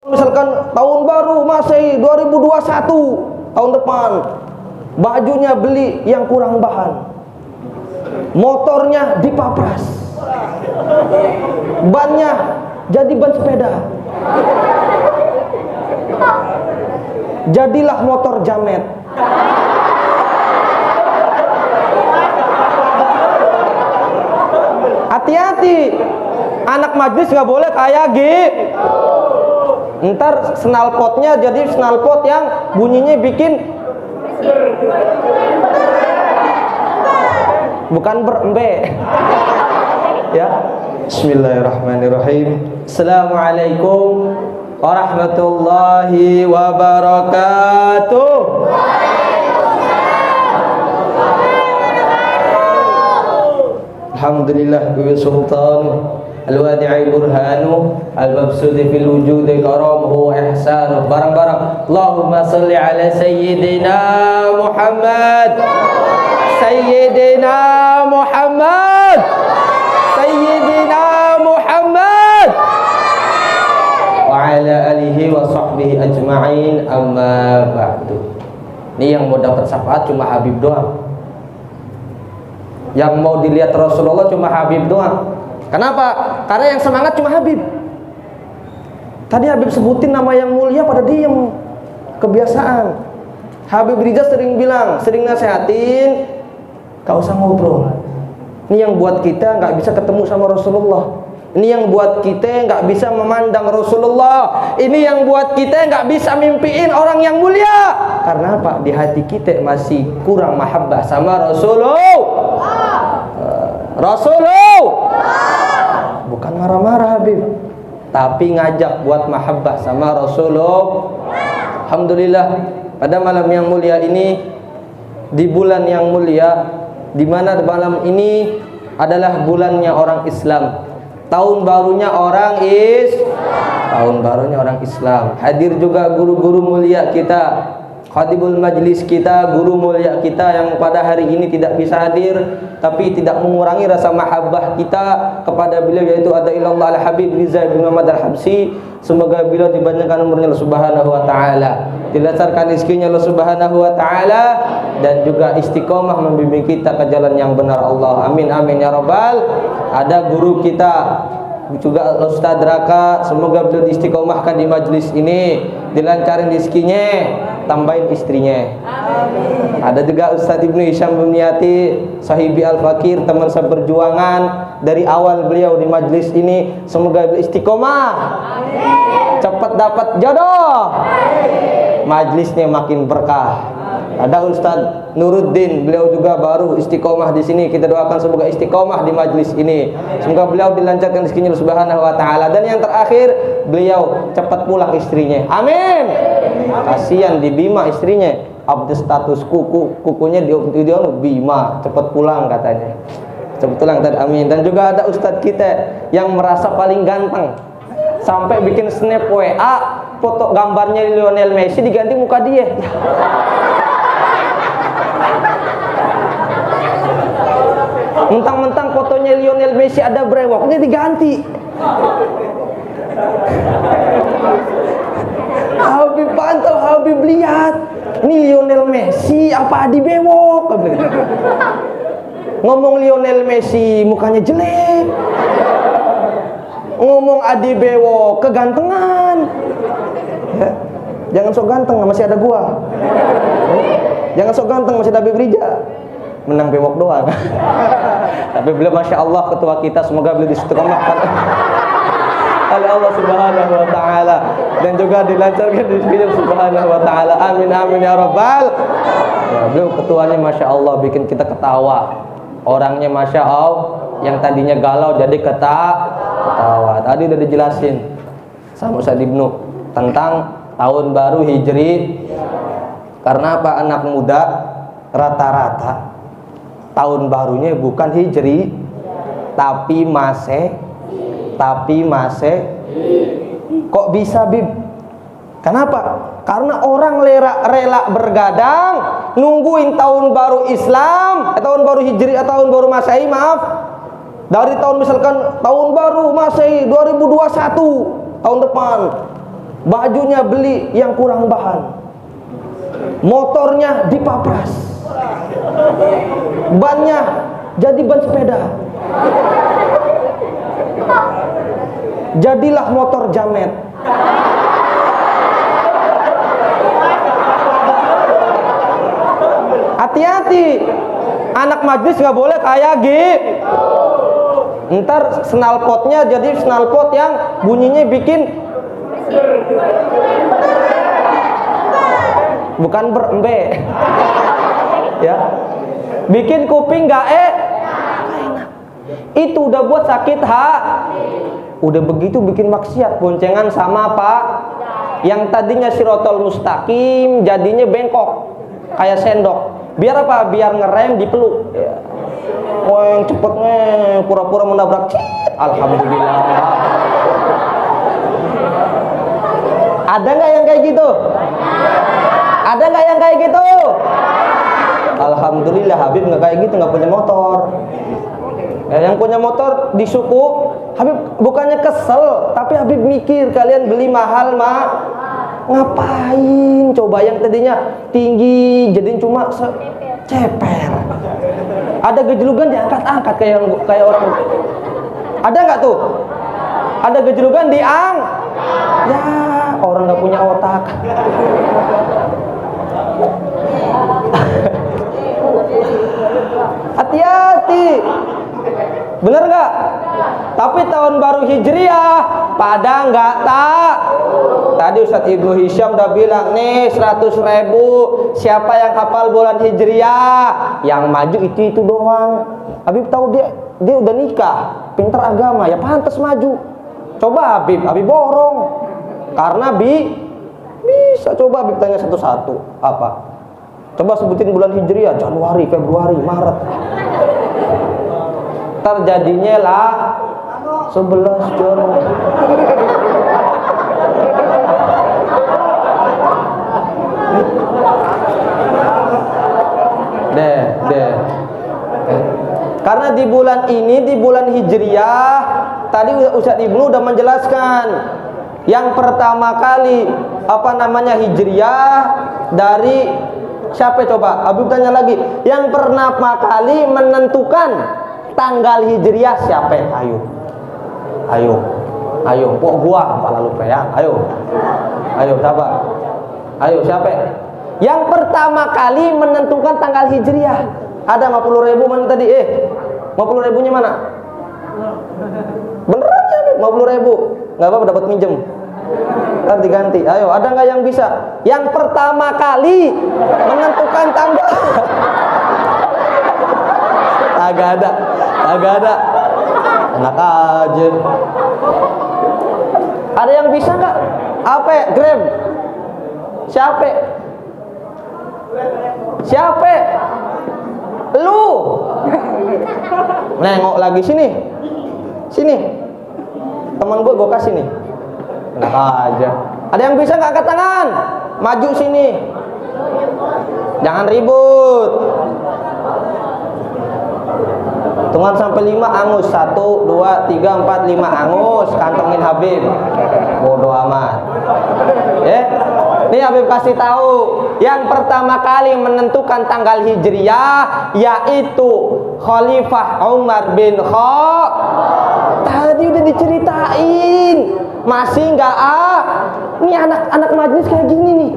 Misalkan tahun baru Masehi 2021, tahun depan, bajunya beli yang kurang bahan, motornya dipapras, bannya jadi ban sepeda, jadilah motor jamet. Hati-hati, anak majlis nggak boleh kayak gitu. Ntar snalpotnya jadi snalpot yang bunyinya bikin bukan berembe. Ya. Bismillahirrahmanirrahim. Assalamualaikum warahmatullahi wabarakatuh. Alhamdulillah bi sultan al-wadi'i burhanu al-mabsudi fil wujudi karamuhu wa ihsanu. Barang-barang Allahumma salli ala sayyidina Muhammad, sayyidina Muhammad, sayyidina Muhammad wa ala alihi wa sahbihi ajma'in, amma ba'du. Ini yang mau dapat syafaat cuma Habib doang. Yang mau dilihat Rasulullah cuma Habib doang. Kenapa? Karena yang semangat cuma Habib. Tadi Habib sebutin nama yang mulia pada diem. Kebiasaan. Habib Riza sering bilang, sering nasehatin, gak usah ngobrol. Ini yang buat kita gak bisa ketemu sama Rasulullah. Ini yang buat kita gak bisa memandang Rasulullah. Ini yang buat kita gak bisa mimpiin orang yang mulia. Karena apa? Di hati kita masih kurang mahabbah sama Rasulullah. Bukan marah-marah Habib, tapi ngajak buat mahabbah sama Rasulullah. Alhamdulillah, pada malam yang mulia ini, di bulan yang mulia, di mana malam ini adalah bulannya orang Islam, tahun barunya orang Islam. Hadir juga guru-guru mulia kita, khatibul majlis kita, guru mulia kita yang pada hari ini tidak bisa hadir, tapi tidak mengurangi rasa mahabbah kita kepada beliau, yaitu ada ilallah al-habib Riza bin Muhammad al-Habsyi. Semoga beliau dipanjangkan umurnya Allah Subhanahu wa taala, dilancarkan rezekinya Allah Subhanahu wa taala, dan juga istiqomah membimbing kita ke jalan yang benar Allah. Amin amin ya rabbal. Ada guru kita juga Ustaz Raka, semoga beliau istiqomahkan di majlis ini, dilancarin rezekinya, tambahin istrinya. Amin. Ada juga Ustaz Ibnu Hisham Bunyati, sahibi Al-Fakir, teman seperjuangan dari awal beliau di majlis ini, semoga beliau istiqomah. Amin. Cepat dapat jodoh. Amin. Majlisnya makin berkah. Ada Ustaz Nuruddin, beliau juga baru istiqomah di sini. Kita doakan semoga istiqomah di majlis ini. Semoga beliau dilancarkan rezekinya Subhanahu wa taala. Dan yang terakhir, beliau cepat pulang istrinya. Amin. Kasihan di Bima istrinya, update status kukunya di Bima, cepat pulang katanya. Cepat pulang tadi. Amin. Dan juga ada Ustaz kita yang merasa paling ganteng, sampai bikin snap WA, foto gambarnya Lionel Messi diganti muka dia. Mentang-mentang fotonya Lionel Messi ada brewoknya diganti. Habib pantau, Habib lihat, ini Lionel Messi apa Adi bewok? Ngomong Lionel Messi mukanya jelek, ngomong Adi bewok kegantengan. Ya, jangan sok ganteng, masih ada gua. Jangan sok ganteng, masih ada Habib Riza. Menang bewok doang. Tapi beliau masya Allah ketua kita, semoga beliau istiqomahkan oleh Allah Subhanahu wa taala, dan juga dilancarkan rezekinya Subhanahu wa taala. Amin amin ya rabbal. Ya, beliau ketuanya masya Allah bikin kita ketawa. Orangnya masya Allah, yang tadinya galau jadi ketawa. Tadi udah dijelasin sama Ustaz Ibnu tentang tahun baru Hijri. Karena apa? Anak muda rata-rata tahun barunya bukan Hijri, tapi Masehi. Kok bisa, Bib? Kenapa? Karena orang rela bergadang nungguin tahun baru Islam, tahun baru Hijri, tahun baru Masehi, maaf. Dari tahun misalkan tahun baru Masehi 2021, tahun depan, bajunya beli yang kurang bahan, motornya dipapras, bannya jadi ban sepeda, jadilah motor jamet. Hati-hati, anak majlis nggak boleh kayak gitu. Ntar snalpotnya jadi snalpot yang bunyinya bikin bukan berembe, ya, bikin kuping nggak enak. Itu udah buat sakit udah begitu bikin maksiat, boncengan sama Pak yang tadinya sirotol mustaqim jadinya bengkok kayak sendok. Biar apa? Biar ngerem dipeluk. Ya. Oh yang cepetnya pura-pura menabrak. Alhamdulillah. Ada nggak yang kayak gitu? Ada nggak yang kayak gitu? Alhamdulillah Habib nggak kayak gitu, nggak punya motor. Ya, yang punya motor di suku Habib bukannya kesel, tapi Habib mikir kalian beli mahal ngapain? Coba yang tadinya tinggi jadiin cuma ceper. Ada gejlugan diangkat-angkat kayak orang. Ada nggak tuh? Ada gejlugan ya orang nggak punya otak. Hati-hati. Bener nggak? Tapi tahun baru Hijriah pada nggak tak. Tadi Ustadz Ibnu Hisham udah bilang nih 100.000 siapa yang hafal bulan Hijriah, yang maju itu doang. Habib tahu dia udah nikah, pintar agama, ya pantas maju. Coba Habib borong. Karena bisa. Coba Habib tanya satu-satu. Apa? Coba sebutin bulan Hijriah, Januari, Februari, Maret. Terjadinya lah 11 Januari. Deh. Karena di bulan ini, di bulan Hijriah, tadi Ustadz Ibnu udah menjelaskan. Yang pertama kali Hijriah dari siapa coba? Habib tanya lagi. Yang pertama kali menentukan tanggal Hijriah siapa? Ayo. Kok gua malah lupa ya? Ayo siapa? Ayo siapa? Yang pertama kali menentukan tanggal Hijriah. Ada 50.000 mana tadi? 50.000-nya mana? Beneran ya 50.000? Nggak apa-apa, dapat minjem. Ntar diganti. Ayo, ada nggak yang bisa? Yang pertama kali menentukan tanggal. Agak ada. Enak aja. Ada yang bisa nggak? Apa? Grab. Siapa? Lu. Nengok lagi sini. Teman gue kasih nih. Enak aja. Ada yang bisa nggak angkat tangan? Maju sini. Jangan ribut. Hitungan sampai 5 angus. 1, 2, 3, 4, 5 angus. Kantongin Habib. Bodoh amat. Nih Habib kasih tahu. Yang pertama kali menentukan tanggal Hijriah yaitu Khalifah Umar bin Khattab. Tadi udah diceritain. Masih nggak Ini anak majlis kayak gini nih.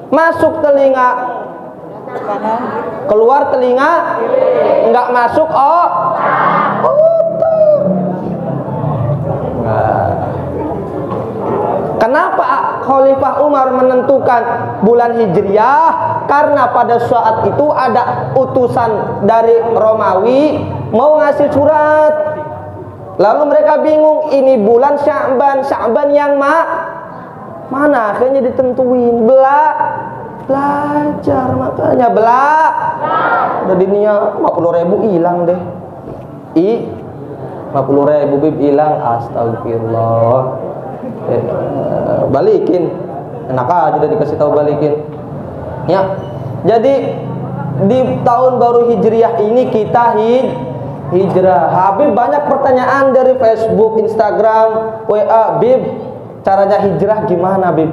Masuk telinga, keluar telinga, nggak masuk Kenapa Khalifah Umar menentukan bulan Hijriah? Karena pada saat itu ada utusan dari Romawi mau ngasih surat. Lalu mereka bingung, ini bulan Sya'ban yang mana? Akhirnya ditentuin belajar, makanya udah dinia 50.000 hilang deh. 50.000 bib hilang, astagfirullah. Balikin, enak aja udah dikasih tahu balikin. Ya, jadi di tahun baru Hijriah ini kita hijrah. Habib banyak pertanyaan dari Facebook, Instagram, WA, Bib Caranya hijrah gimana, Bib?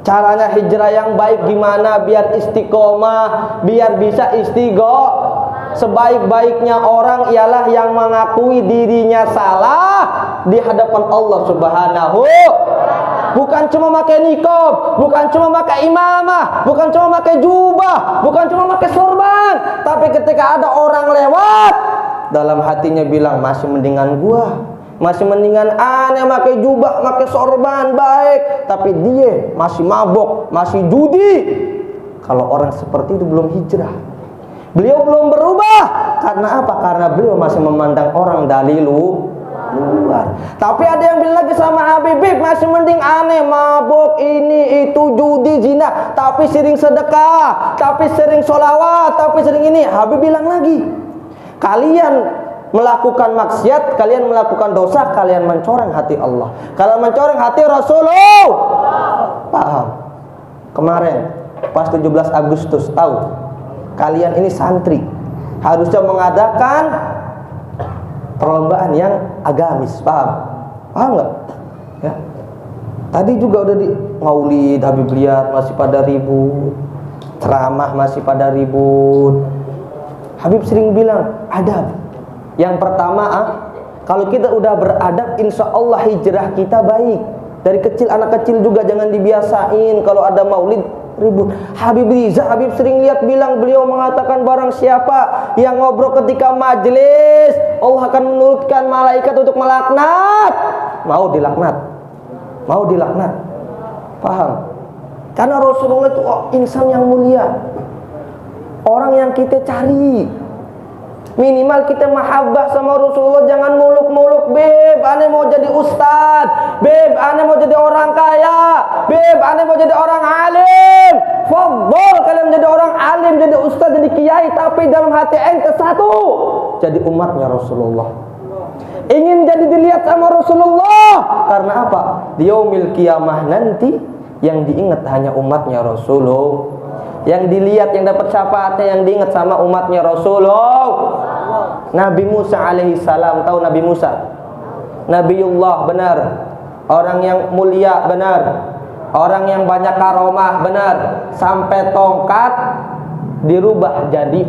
Caranya hijrah yang baik gimana biar istiqomah, biar bisa Sebaik-baiknya orang ialah yang mengakui dirinya salah di hadapan Allah Subhanahu. Bukan cuma pakai niqab, bukan cuma pakai imamah, bukan cuma pakai jubah, bukan cuma pakai sorban, tapi ketika ada orang lewat, dalam hatinya bilang masih mendingan gua, masih mendingan aneh pakai jubah, pakai sorban baik, tapi dia masih mabok, masih judi. Kalau orang seperti itu belum hijrah. Beliau belum berubah. Karena apa? Karena beliau masih memandang orang dari luar. Tapi ada yang bilang lagi sama Habib, masih mending aneh, mabok, ini, itu, judi, zina, tapi sering sedekah, tapi sering sholawat, tapi sering ini. Habib bilang lagi, kalian melakukan maksiat, kalian melakukan dosa, kalian mencoreng hati Allah. Kalian mencoreng hati Rasulullah. Paham? Kemarin pas 17 Agustus tahu? Kalian ini santri harusnya mengadakan perlombaan yang agamis, paham? Paham nggak? Ya. Tadi juga udah di Maulid, Habib lihat masih pada ribut, ceramah masih pada ribut. Habib sering bilang adab. Yang pertama, kalau kita udah beradab, insya Allah hijrah kita baik. Dari kecil, anak kecil juga jangan dibiasain kalau ada maulid ribut. Habib Riza, Habib sering lihat bilang, beliau mengatakan barang siapa yang ngobrol ketika majelis, Allah akan menurunkan malaikat untuk melaknat. Mau dilaknat? Mau dilaknat? Paham? Karena Rasulullah itu insan yang mulia, orang yang kita cari. Minimal kita mahabbah sama Rasulullah, jangan muluk-muluk. Beb, ane mau jadi ustad. Beb, ane mau jadi orang kaya. Beb, ane mau jadi orang alim. Fadhol kalian jadi orang alim, jadi ustad, jadi kiai, tapi dalam hati ente satu, jadi umatnya Rasulullah. Ingin jadi dilihat sama Rasulullah. Karena apa? Di yaumil qiyamah nanti yang diingat hanya umatnya Rasulullah. Yang dilihat, yang dapat syafaatnya, yang diingat sama umatnya Rasulullah. Nabi Musa alaihi salam, tahu Nabi Musa? Nabiullah, benar. Orang yang mulia, benar. Orang yang banyak karomah, benar. Sampai tongkat dirubah jadi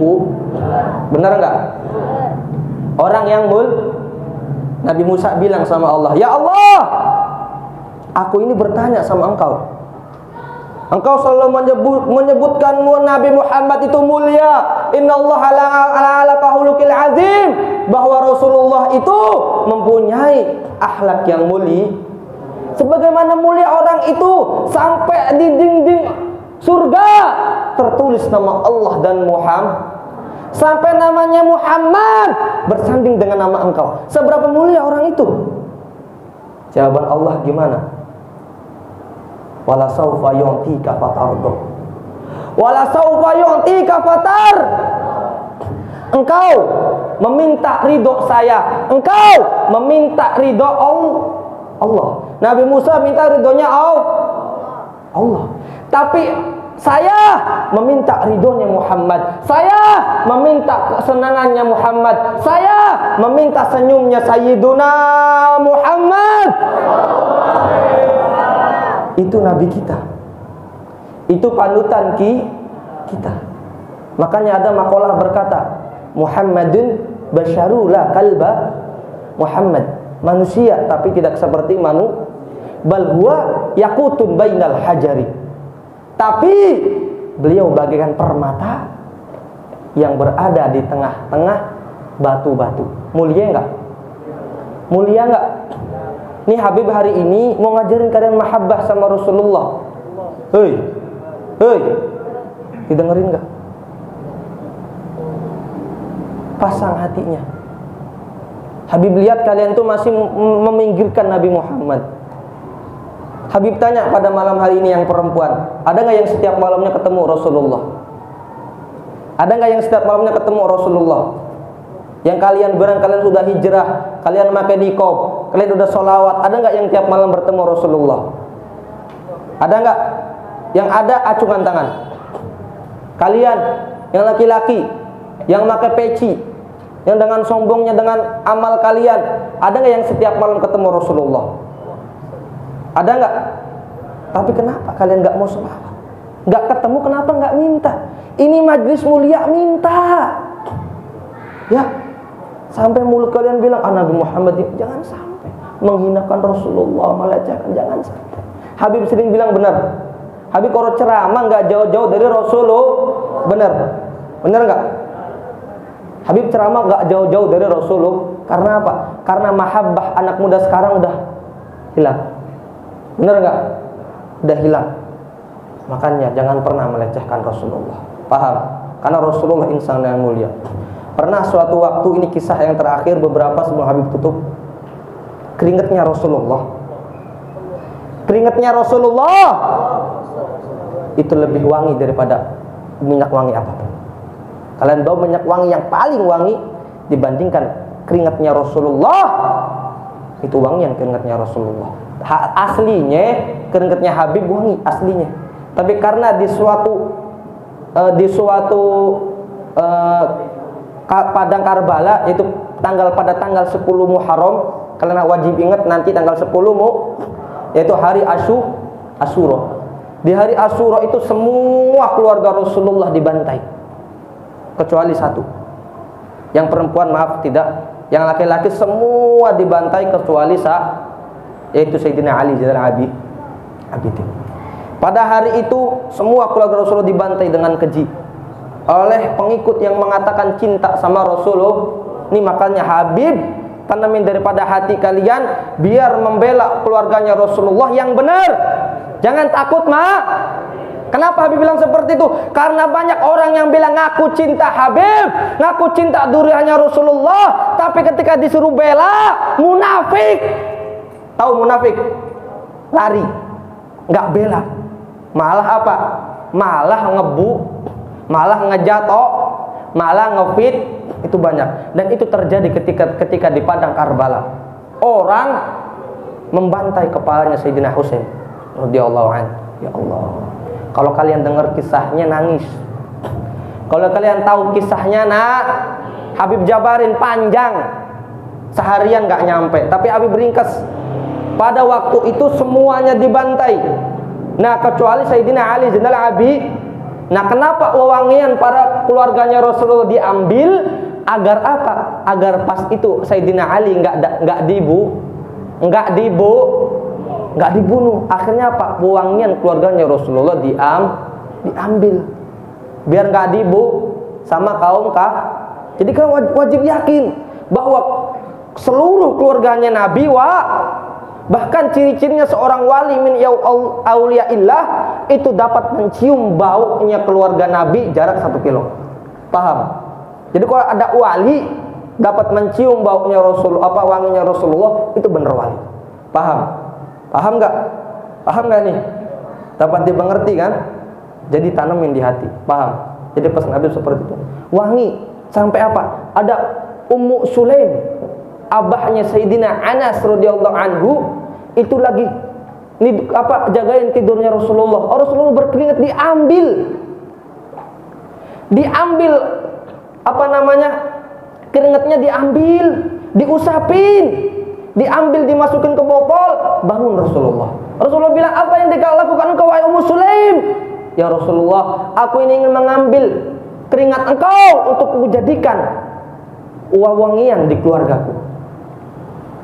benar enggak? Orang yang Nabi Musa bilang sama Allah, "Ya Allah, aku ini bertanya sama engkau. Engkau selalu menyebutkan Nabi Muhammad itu mulia. Innallaha ala kahulukil azim." Bahwa Rasulullah itu mempunyai akhlak yang mulia. Sebagaimana mulia orang itu, sampai di dinding surga tertulis nama Allah dan Muhammad. Sampai namanya Muhammad bersanding dengan nama engkau. Seberapa mulia orang itu? Jawaban Allah gimana? Wala saufa yu'tika fatardo. Wala saufa yu'tika fatar. Engkau meminta ridho saya, engkau meminta ridho Allah. Nabi Musa minta ridhonya Allah. Tapi saya meminta ridhonya Muhammad. Saya meminta kesenangannya Muhammad. Saya meminta senyumnya Sayyiduna Muhammad. Itu Nabi kita. Itu panutan kita. Makanya ada makalah berkata, Muhammadun basyarula kalba Muhammad. Manusia tapi tidak seperti bal huwa yakutun bainal hajari. Tapi beliau bagaikan permata yang berada di tengah-tengah batu-batu. Mulia enggak? Mulia enggak? Ini Habib hari ini mau ngajarin kalian mahabbah sama Rasulullah. Hei, didengerin nggak? Pasang hatinya. Habib lihat kalian tuh masih meminggirkan Nabi Muhammad. Habib tanya pada malam hari ini yang perempuan, ada nggak yang setiap malamnya ketemu Rasulullah? Ada nggak yang setiap malamnya ketemu Rasulullah? Yang kalian bilang kalian sudah hijrah, kalian pakai niqab, kalian sudah sholawat, ada nggak yang tiap malam bertemu Rasulullah? Ada nggak? Yang ada acungan tangan. Kalian yang laki-laki, yang pakai peci, yang dengan sombongnya dengan amal kalian, ada nggak yang setiap malam ketemu Rasulullah? Ada nggak? Tapi kenapa kalian nggak mau sholawat? Nggak ketemu, kenapa nggak minta? Ini majlis mulia, minta. Ya, sampai mulut kalian bilang Nabi Muhammad, jangan sampai menghinakan Rasulullah, melecehkan, jangan sampai. Habib sering bilang benar. Habib kalau ceramah nggak jauh-jauh dari Rasulullah, benar, benar nggak? Habib ceramah nggak jauh-jauh dari Rasulullah. Karena apa? Karena mahabbah anak muda sekarang udah hilang. Benar nggak? Udah hilang. Makanya jangan pernah melecehkan Rasulullah. Paham? Karena Rasulullah insan yang mulia. Pernah suatu waktu, ini kisah yang terakhir beberapa sebelum Habib tutup, keringatnya Rasulullah. Keringatnya Rasulullah itu lebih wangi daripada minyak wangi apapun. Kalian tahu minyak wangi yang paling wangi dibandingkan keringatnya Rasulullah, itu wangian keringatnya Rasulullah. Aslinya keringatnya Habib wangi aslinya. Tapi karena di suatu padang Karbala, itu pada tanggal 10 Muharram, kalian wajib ingat nanti tanggal 10 yaitu hari Asyura. Di hari Asyura itu semua keluarga Rasulullah dibantai, kecuali satu. Yang perempuan maaf tidak, yang laki-laki semua dibantai kecuali yaitu Sayyidina Ali Zainal Abidin. Pada hari itu semua keluarga Rasulullah dibantai dengan keji oleh pengikut yang mengatakan cinta sama Rasulullah. Ini makanya Habib tanamin daripada hati kalian biar membela keluarganya Rasulullah yang benar. Jangan takut, Kenapa Habib bilang seperti itu? Karena banyak orang yang bilang ngaku cinta Habib, ngaku cinta duriannya Rasulullah, tapi ketika disuruh bela, munafik. Tahu munafik? Lari, nggak bela. Malah apa? Malah ngebu, malah ngejatok, malah ngefit. Itu banyak. Dan itu terjadi ketika di padang Karbala. Orang membantai kepalanya Sayyidina Husain radhiyallahu anhu. Ya Allah, kalau kalian dengar kisahnya nangis. Kalau kalian tahu kisahnya, Habib jabarin panjang, seharian nggak nyampe. Tapi Habib ringkas. Pada waktu itu semuanya dibantai. Kecuali Sayyidina Ali Zainal Abidin. Kenapa wewangian para keluarganya Rasulullah diambil? Agar apa? Agar pas itu Sayyidina Ali nggak dibunuh. Akhirnya apa? Wewangian keluarganya Rasulullah diambil. Biar nggak sama kaum Jadi kan wajib yakin bahwa seluruh keluarganya Nabi bahkan ciri-cirinya seorang wali min auliyaillah itu dapat mencium baunya keluarga Nabi jarak 1 kilo. Paham? Jadi kalau ada wali dapat mencium baunya wanginya Rasulullah, itu benar wali. Paham? Paham nggak? Paham nggak nih? Dapat dimengerti kan? Jadi tanamin di hati. Paham? Jadi pesan Habib seperti itu. Wangi sampai apa? Ada Ummu Sulaim, abahnya Sayyidina Anas radhiyallahu anhu, itu lagi jagain tidurnya Rasulullah. Rasulullah berkeringat, diambil keringatnya diambil, diusapin, diambil, dimasukin ke botol, bangun Rasulullah. Rasulullah bilang, apa yang lakukan engkau wahai Ummu Sulaim? Ya Rasulullah, aku ini ingin mengambil keringat engkau untuk kujadikan wangian di keluargaku.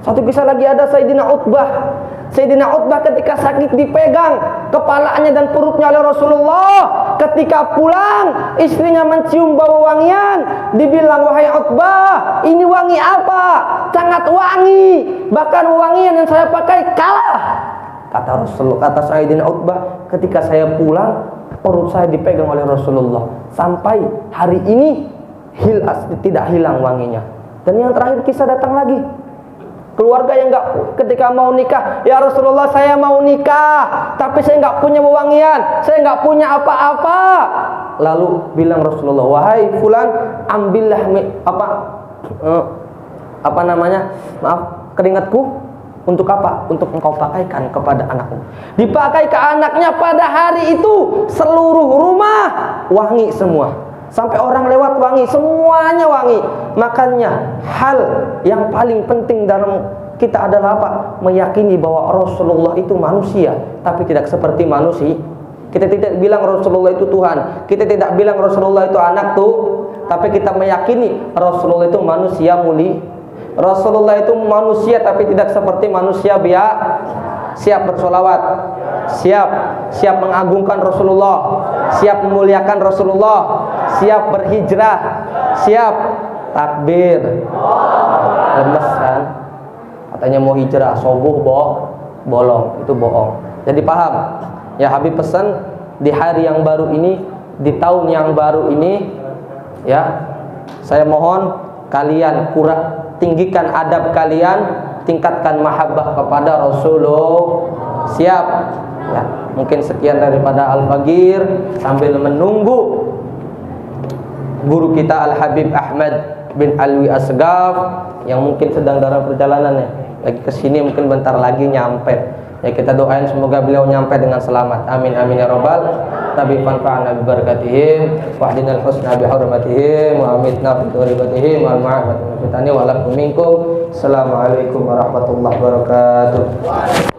Satu kisah lagi ada Sayyidina Utbah. Sayyidina Utbah ketika sakit dipegang kepalanya dan perutnya oleh Rasulullah. Ketika pulang, istrinya mencium bau wangian. Dibilang, wahai Utbah, ini wangi apa? Sangat wangi. Bahkan wangian yang saya pakai kalah. Kata Sayyidina Utbah, ketika saya pulang, perut saya dipegang oleh Rasulullah. Sampai hari ini tidak hilang wanginya. Dan yang terakhir kisah datang lagi. Keluarga yang ketika mau nikah, ya Rasulullah saya mau nikah, tapi saya nggak punya wewangian, saya nggak punya apa-apa. Lalu bilang Rasulullah, wahai fulan, ambillah keringatku untuk apa? Untuk engkau pakaikan kepada anakmu. Dipakai ke anaknya pada hari itu seluruh rumah wangi semua. Sampai orang lewat wangi, semuanya wangi. Makanya hal yang paling penting dalam kita adalah apa? Meyakini bahwa Rasulullah itu manusia, tapi tidak seperti manusia. Kita tidak bilang Rasulullah itu Tuhan, kita tidak bilang Rasulullah itu anak tuh, tapi kita meyakini Rasulullah itu manusia mulia. Rasulullah itu manusia tapi tidak seperti manusia biasa. Siap bersolawat, siap mengagungkan Rasulullah, siap memuliakan Rasulullah, siap berhijrah, siap takbir. Lemes kan? Katanya mau hijrah, sobuh bolong, itu bohong. Jadi paham? Ya Habib pesan di hari yang baru ini, di tahun yang baru ini, ya saya mohon kalian tinggikan adab kalian, tingkatkan mahabbah kepada Rasulullah. Siap? Ya, mungkin sekian daripada Al-Faqir sambil menunggu guru kita Al-Habib Ahmad bin Alwi Asgaf yang mungkin sedang dalam perjalanannya. Lagi kesini mungkin bentar lagi nyampe. Ya kita doain semoga beliau nyampe dengan selamat. Amin amin ya rabbal. Nabi fanfa'na bi barakatihim wa hdinal husna bi hurmatihim wa amitna fi turibatihim wal ma'afati wa lakum minkum. Assalamualaikum warahmatullahi wabarakatuh.